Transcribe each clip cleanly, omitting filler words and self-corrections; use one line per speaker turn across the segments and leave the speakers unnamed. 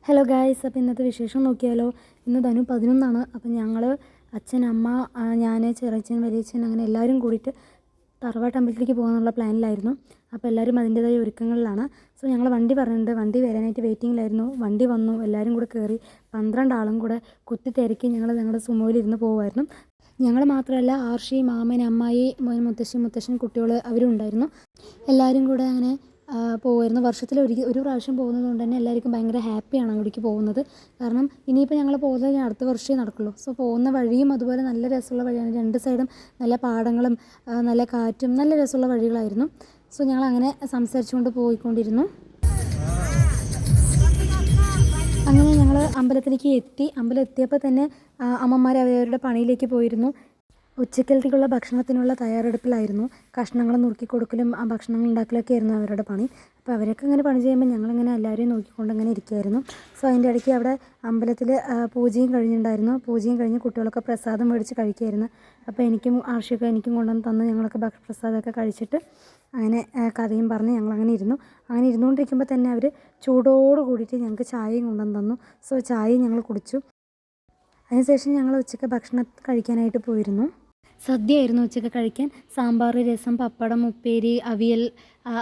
Hello guys, അപ്പോൾ ഇന്നത്തെ വിശേഷം നോക്കിയാലോ. ഇന്ന് ധനു 11 അപ്പം ഞങ്ങൾ അച്ഛൻ, അമ്മ, ഞാൻ, ചെറിയച്ഛൻ, വലിയച്ഛൻ അങ്ങനെ എല്ലാവരും കൂടിയിട്ട് തറവാട്ട് അമ്പലത്തിലേക്ക് പോകാനുള്ള പ്ലാനിലായിരുന്നു. അപ്പോൾ എല്ലാവരും അതിൻ്റേതായ ഒരുക്കങ്ങളിലാണ്. സോ ഞങ്ങൾ വണ്ടി പറഞ്ഞിട്ടുണ്ട്, വണ്ടി വരാനായിട്ട് വെയിറ്റിങ്ങിലായിരുന്നു. വണ്ടി വന്നു, എല്ലാവരും കൂടെ കയറി 12 ആളും കൂടെ കുത്തി തിരക്കി ഞങ്ങളുടെ സുമോയിലിരുന്ന് പോകുമായിരുന്നു. ഞങ്ങൾ മാത്രമല്ല, ആർഷി, മാമൻ, അമ്മായി, മുത്തശ്ശൻ, കുട്ടികൾ അവരും ഉണ്ടായിരുന്നു. എല്ലാവരും കൂടെ അങ്ങനെ പോകുമായിരുന്നു. വർഷത്തിൽ ഒരു പ്രാവശ്യം പോകുന്നത് കൊണ്ട് തന്നെ എല്ലാവർക്കും ഭയങ്കര ഹാപ്പിയാണ് അങ്ങോട്ടേക്ക് പോകുന്നത്. കാരണം ഇനിയിപ്പോൾ ഞങ്ങൾ പോകുന്നത് അടുത്ത വർഷമേ നടക്കുള്ളൂ. സോ പോകുന്ന വഴിയും അതുപോലെ നല്ല രസമുള്ള വഴിയാണ്. രണ്ട് സൈഡും നല്ല പാടങ്ങളും നല്ല കാറ്റും നല്ല രസമുള്ള വഴികളായിരുന്നു. സോ ഞങ്ങൾ അങ്ങനെ സംസാരിച്ചുകൊണ്ട് പോയിക്കൊണ്ടിരുന്നു. അങ്ങനെ ഞങ്ങൾ അമ്പലത്തിലേക്ക് എത്തി. അമ്പലം എത്തിയപ്പോൾ തന്നെ അമ്മമാർ അവരവരുടെ പണിയിലേക്ക് പോയിരുന്നു. ഉച്ചക്കലത്തേക്കുള്ള ഭക്ഷണത്തിനുള്ള തയ്യാറെടുപ്പിലായിരുന്നു. കഷ്ണങ്ങൾ നുറുക്കി കൊടുക്കലും ഭക്ഷണങ്ങൾ ഉണ്ടാക്കലൊക്കെ ആയിരുന്നു അവരുടെ പണി. അപ്പോൾ അവരൊക്കെ ഇങ്ങനെ പണി ചെയ്യുമ്പോൾ ഞങ്ങളിങ്ങനെ എല്ലാവരെയും നോക്കിക്കൊണ്ട് അങ്ങനെ ഇരിക്കുമായിരുന്നു. സോ അതിൻ്റെ ഇടയ്ക്ക് അവിടെ അമ്പലത്തിൽ പൂജയും കഴിഞ്ഞിട്ടുണ്ടായിരുന്നു. പൂജയും കഴിഞ്ഞ് കുട്ടികളൊക്കെ പ്രസാദം മേടിച്ച് കഴിക്കുമായിരുന്നു. അപ്പോൾ ആർഷിയൊക്കെ എനിക്കും കൊണ്ടുവന്ന് തന്ന് ഞങ്ങളൊക്കെ പ്രസാദമൊക്കെ കഴിച്ചിട്ട് അങ്ങനെ കഥയും പറഞ്ഞ് ഞങ്ങളങ്ങനെ ഇരുന്നു. അങ്ങനെ ഇരുന്നുകൊണ്ടിരിക്കുമ്പോൾ തന്നെ അവർ ചൂടോട് കൂടിയിട്ട് ഞങ്ങൾക്ക് ചായയും കൊണ്ടുവന്ന് തന്നു. സോ ചായയും ഞങ്ങൾ കുടിച്ചു. അതിനുശേഷം ഞങ്ങൾ ഉച്ചയ്ക്ക് ഭക്ഷണം കഴിക്കാനായിട്ട് പോയിരുന്നു. സദ്യയായിരുന്നു ഉച്ചയ്ക്ക് കഴിക്കാൻ. സാമ്പാർ, രസം, പപ്പടം, ഉപ്പേരി, അവിയൽ,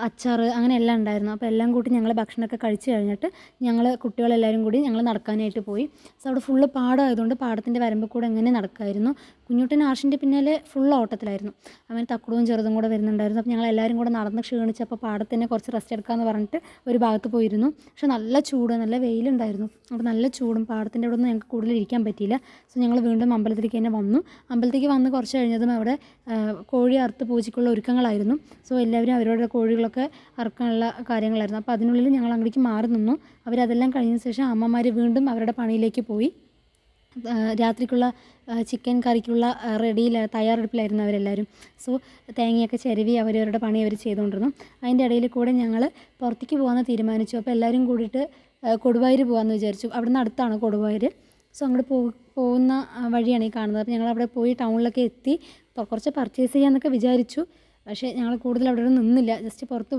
അച്ചാർ അങ്ങനെ എല്ലാം ഉണ്ടായിരുന്നു. അപ്പോൾ എല്ലാം കൂട്ടി ഞങ്ങൾ ഭക്ഷണമൊക്കെ കഴിച്ച് കഴിഞ്ഞിട്ട് ഞങ്ങൾ കുട്ടികളെല്ലാവരും കൂടി ഞങ്ങൾ നടക്കാനായിട്ട് പോയി. സോ അവിടെ ഫുള്ള് പാടമായതുകൊണ്ട് പാടത്തിൻ്റെ വരമ്പിൽ കൂടെ എങ്ങനെ നടക്കുമായിരുന്നു. കുഞ്ഞുട്ടൻ ആർഷിൻ്റെ പിന്നാലെ ഫുൾ ഓട്ടത്തിലായിരുന്നു. അവൻ തക്കുടവും ചെറുതും കൂടെ വരുന്നുണ്ടായിരുന്നു. അപ്പോൾ ഞങ്ങൾ എല്ലാവരും കൂടെ നടന്ന് ക്ഷീണിച്ചപ്പോൾ പാടത്തിന് കുറച്ച് റെസ്റ്റ് എടുക്കാമെന്ന് പറഞ്ഞിട്ട് ഒരു ഭാഗത്ത് പോയിരുന്നു. പക്ഷേ നല്ല ചൂട്, നല്ല വെയിലുണ്ടായിരുന്നു. അപ്പോൾ നല്ല ചൂടും പാടത്തിൻ്റെ അവിടെ ഒന്നും ഞങ്ങൾക്ക് കൂടുതൽ ഇരിക്കാൻ പറ്റിയില്ല. സോ ഞങ്ങൾ വീണ്ടും അമ്പലത്തിലേക്ക് തന്നെ വന്നു. അമ്പലത്തിലേക്ക് വന്ന് കുറച്ച് കഴിഞ്ഞതും അവിടെ കോഴി അറുത്ത് പൂജയ്ക്കുള്ള ഒരുക്കങ്ങളായിരുന്നു. സോ എല്ലാവരും അവരുടെ കോഴികളൊക്കെ അറുക്കാനുള്ള കാര്യങ്ങളായിരുന്നു. അപ്പോൾ അതിനുള്ളിൽ ഞങ്ങൾ അങ്ങോട്ടേക്ക് മാറി നിന്നു. അവരതെല്ലാം കഴിഞ്ഞ ശേഷം അമ്മമാർ വീണ്ടും അവരുടെ പണിയിലേക്ക് പോയി. രാത്രിക്കുള്ള ചിക്കൻ കറിക്കുള്ള തയ്യാറെടുപ്പിലായിരുന്നു അവരെല്ലാവരും. സോ തേങ്ങയൊക്കെ ചിരവി അവരവരുടെ പണി അവർ ചെയ്തുകൊണ്ടിരുന്നു. അതിൻ്റെ ഇടയിൽ കൂടെ ഞങ്ങൾ പുറത്തേക്ക് പോകാമെന്ന് തീരുമാനിച്ചു. അപ്പോൾ എല്ലാവരും കൂടിയിട്ട് കൊടുവായൂർ പോകാമെന്ന് വിചാരിച്ചു. അവിടെ നിന്ന് അടുത്താണ് കൊടുവായൂർ. സോ അങ്ങോട്ട് പോകുന്ന വഴിയാണ് ഈ കാണുന്നത്. അപ്പോൾ ഞങ്ങൾ അവിടെ പോയി ടൗണിലൊക്കെ എത്തി. കുറച്ച് പർച്ചേസ് ചെയ്യാമെന്നൊക്കെ വിചാരിച്ചു. പക്ഷേ ഞങ്ങൾ കൂടുതൽ അവിടെ നിന്നില്ല. ജസ്റ്റ് പുറത്ത്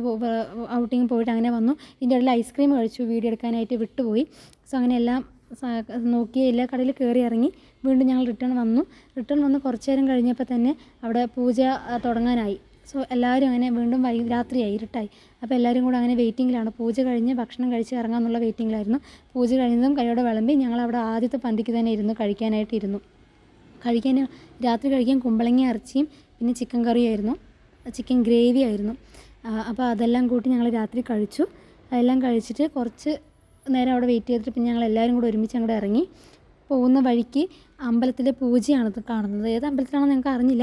ഔട്ടിങ് പോയിട്ട് അങ്ങനെ വന്നു. ഇതിൻ്റെ ഇടയിൽ ഐസ്ക്രീം കഴിച്ചു. വീഡിയോ എടുക്കാനായിട്ട് വിട്ടുപോയി. സോ അങ്ങനെ എല്ലാം നോക്കി എല്ലാ കടയിൽ കയറി ഇറങ്ങി വീണ്ടും ഞങ്ങൾ റിട്ടേൺ വന്ന് കുറച്ച് നേരം കഴിഞ്ഞപ്പോൾ തന്നെ അവിടെ പൂജ തുടങ്ങാനായി. സോ എല്ലാവരും അങ്ങനെ വീണ്ടും രാത്രിയായി, ഇരുട്ടായി. അപ്പോൾ എല്ലാവരും കൂടെ അങ്ങനെ വെയിറ്റിങ്ങിലാണ്. പൂജ കഴിഞ്ഞ് ഭക്ഷണം കഴിച്ച് ഇറങ്ങാമെന്നുള്ള വെയിറ്റിങ്ങിലായിരുന്നു. പൂജ കഴിഞ്ഞതും കൈയോടെ വിളമ്പി ഞങ്ങളവിടെ ആദ്യത്തെ പന്തിക്ക് തന്നെ കഴിക്കാൻ രാത്രി കഴിക്കാൻ കുമ്പളങ്ങ ഇറച്ചിയും പിന്നെ ചിക്കൻ കറിയായിരുന്നു, ചിക്കൻ ഗ്രേവി ആയിരുന്നു. അപ്പോൾ അതെല്ലാം കൂട്ടി ഞങ്ങൾ രാത്രി കഴിച്ചു. അതെല്ലാം കഴിച്ചിട്ട് കുറച്ച് നേരം അവിടെ വെയിറ്റ് ചെയ്തിട്ട് പിന്നെ ഞങ്ങൾ എല്ലാവരും കൂടെ ഒരുമിച്ച് അങ്ങോട്ട് ഇറങ്ങി. പോകുന്ന വഴിക്ക് അമ്പലത്തിലെ പൂജയാണ് കാണുന്നത്. ഏത് അമ്പലത്തിലാണെന്ന് ഞങ്ങൾക്ക് അറിഞ്ഞില്ല.